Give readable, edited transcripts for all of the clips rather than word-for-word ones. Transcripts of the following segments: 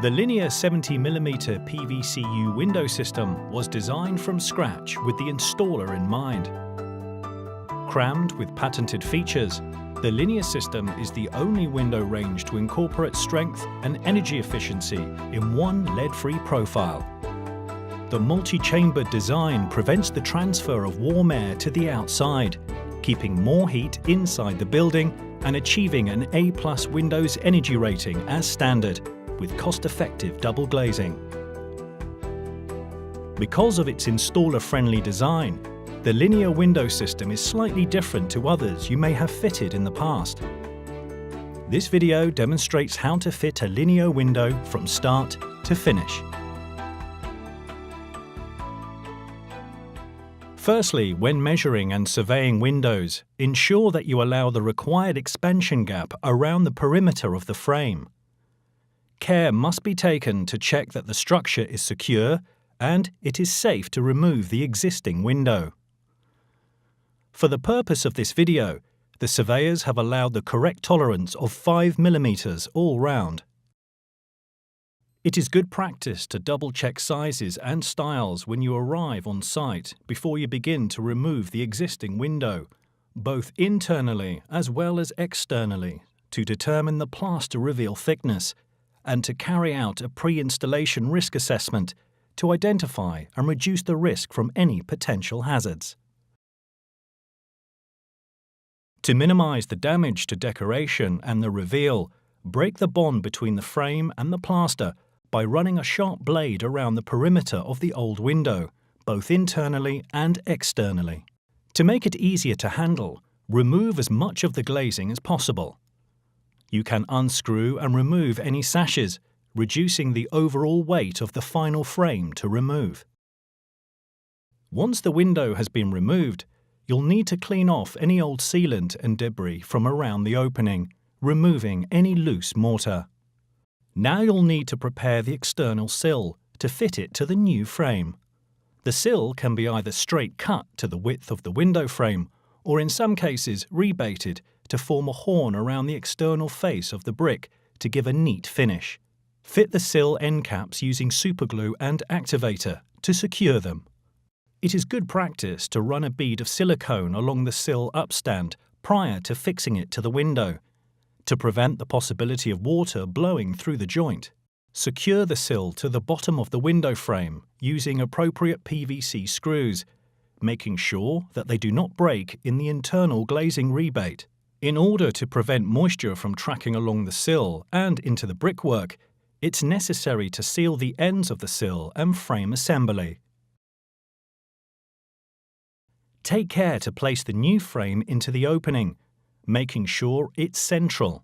The linear 70mm PVCU window system was designed from scratch with the installer in mind. Crammed with patented features, the linear system is the only window range to incorporate strength and energy efficiency in one lead-free profile. The multi-chambered design prevents the transfer of warm air to the outside, keeping more heat inside the building and achieving an A+ Windows energy rating as standard, with cost-effective double glazing. Because of its installer-friendly design, the linear window system is slightly different to others you may have fitted in the past. This video demonstrates how to fit a linear window from start to finish. Firstly, when measuring and surveying windows, ensure that you allow the required expansion gap around the perimeter of the frame. Care must be taken to check that the structure is secure and it is safe to remove the existing window. For the purpose of this video, the surveyors have allowed the correct tolerance of 5mm all round. It is good practice to double-check sizes and styles when you arrive on site before you begin to remove the existing window, both internally as well as externally, to determine the plaster reveal thickness, and to carry out a pre-installation risk assessment to identify and reduce the risk from any potential hazards. To minimize the damage to decoration and the reveal, break the bond between the frame and the plaster by running a sharp blade around the perimeter of the old window, both internally and externally. To make it easier to handle, remove as much of the glazing as possible. You can unscrew and remove any sashes, reducing the overall weight of the final frame to remove. Once the window has been removed, you'll need to clean off any old sealant and debris from around the opening, removing any loose mortar. Now you'll need to prepare the external sill to fit it to the new frame. The sill can be either straight cut to the width of the window frame, or in some cases rebaited to form a horn around the external face of the brick to give a neat finish. Fit the sill end caps using superglue and activator to secure them. It is good practice to run a bead of silicone along the sill upstand prior to fixing it to the window, to prevent the possibility of water blowing through the joint. Secure the sill to the bottom of the window frame using appropriate PVC screws, making sure that they do not break in the internal glazing rebate. In order to prevent moisture from tracking along the sill and into the brickwork, it's necessary to seal the ends of the sill and frame assembly. Take care to place the new frame into the opening, making sure it's central.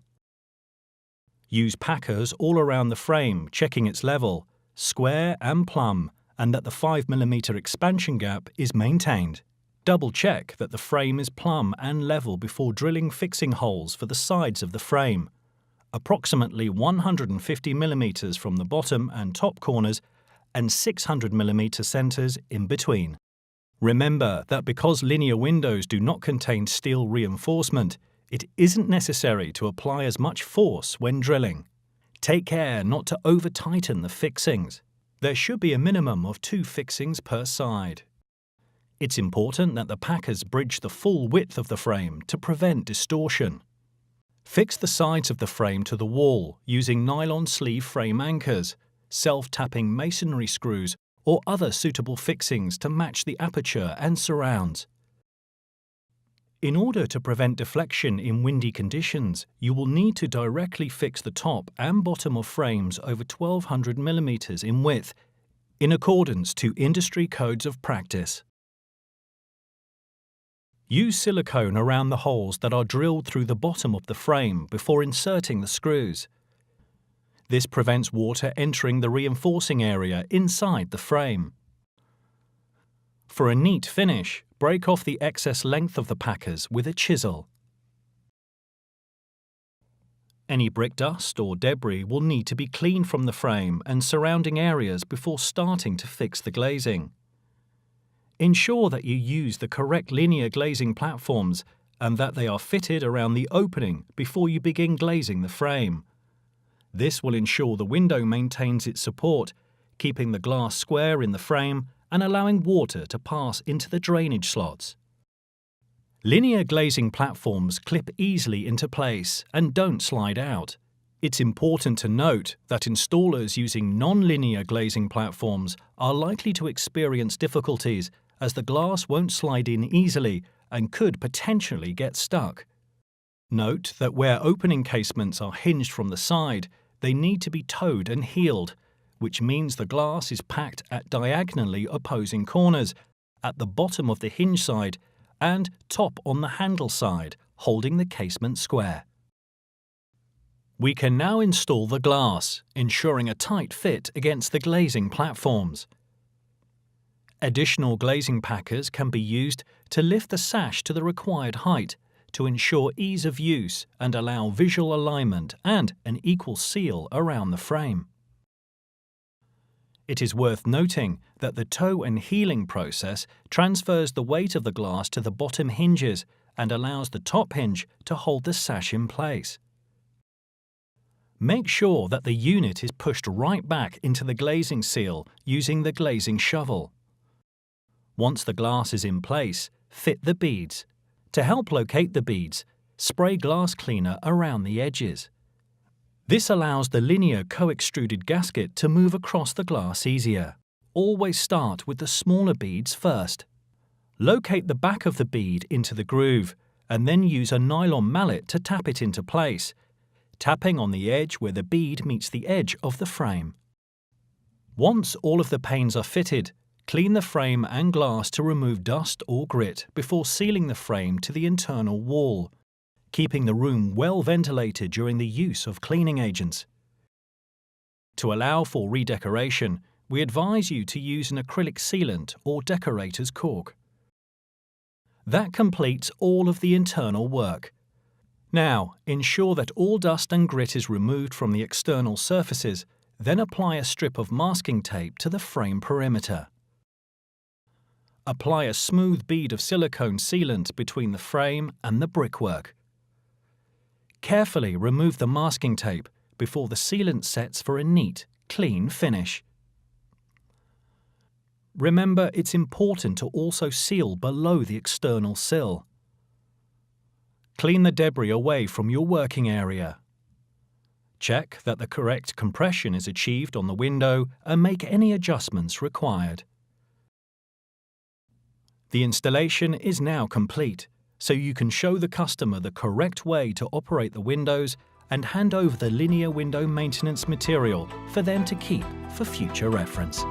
Use packers all around the frame, checking its level, square and plumb, and that the 5mm expansion gap is maintained. Double-check that the frame is plumb and level before drilling fixing holes for the sides of the frame, approximately 150mm from the bottom and top corners and 600mm centers in between. Remember that because linear windows do not contain steel reinforcement, it isn't necessary to apply as much force when drilling. Take care not to over-tighten the fixings. There should be a minimum of 2 fixings per side. It's important that the packers bridge the full width of the frame to prevent distortion. Fix the sides of the frame to the wall using nylon sleeve frame anchors, self-tapping masonry screws, or other suitable fixings to match the aperture and surrounds. In order to prevent deflection in windy conditions, you will need to directly fix the top and bottom of frames over 1200mm in width, in accordance to industry codes of practice. Use silicone around the holes that are drilled through the bottom of the frame before inserting the screws. This prevents water entering the reinforcing area inside the frame. For a neat finish, break off the excess length of the packers with a chisel. Any brick dust or debris will need to be cleaned from the frame and surrounding areas before starting to fix the glazing. Ensure that you use the correct linear glazing platforms and that they are fitted around the opening before you begin glazing the frame. This will ensure the window maintains its support, keeping the glass square in the frame and allowing water to pass into the drainage slots. Linear glazing platforms clip easily into place and don't slide out. It's important to note that installers using non-linear glazing platforms are likely to experience difficulties as the glass won't slide in easily and could potentially get stuck. Note that where opening casements are hinged from the side, they need to be towed and heeled, which means the glass is packed at diagonally opposing corners, at the bottom of the hinge side and top on the handle side, holding the casement square. We can now install the glass, ensuring a tight fit against the glazing platforms. Additional glazing packers can be used to lift the sash to the required height to ensure ease of use and allow visual alignment and an equal seal around the frame. It is worth noting that the tow and heeling process transfers the weight of the glass to the bottom hinges and allows the top hinge to hold the sash in place. Make sure that the unit is pushed right back into the glazing seal using the glazing shovel. Once the glass is in place, fit the beads. To help locate the beads, spray glass cleaner around the edges. This allows the linear co-extruded gasket to move across the glass easier. Always start with the smaller beads first. Locate the back of the bead into the groove and then use a nylon mallet to tap it into place, tapping on the edge where the bead meets the edge of the frame. Once all of the panes are fitted, clean the frame and glass to remove dust or grit before sealing the frame to the internal wall, keeping the room well ventilated during the use of cleaning agents. To allow for redecoration, we advise you to use an acrylic sealant or decorator's cork. That completes all of the internal work. Now, ensure that all dust and grit is removed from the external surfaces, then apply a strip of masking tape to the frame perimeter. Apply a smooth bead of silicone sealant between the frame and the brickwork. Carefully remove the masking tape before the sealant sets for a neat, clean finish. Remember, it's important to also seal below the external sill. Clean the debris away from your working area. Check that the correct compression is achieved on the window and make any adjustments required. The installation is now complete, so you can show the customer the correct way to operate the windows and hand over the linear window maintenance material for them to keep for future reference.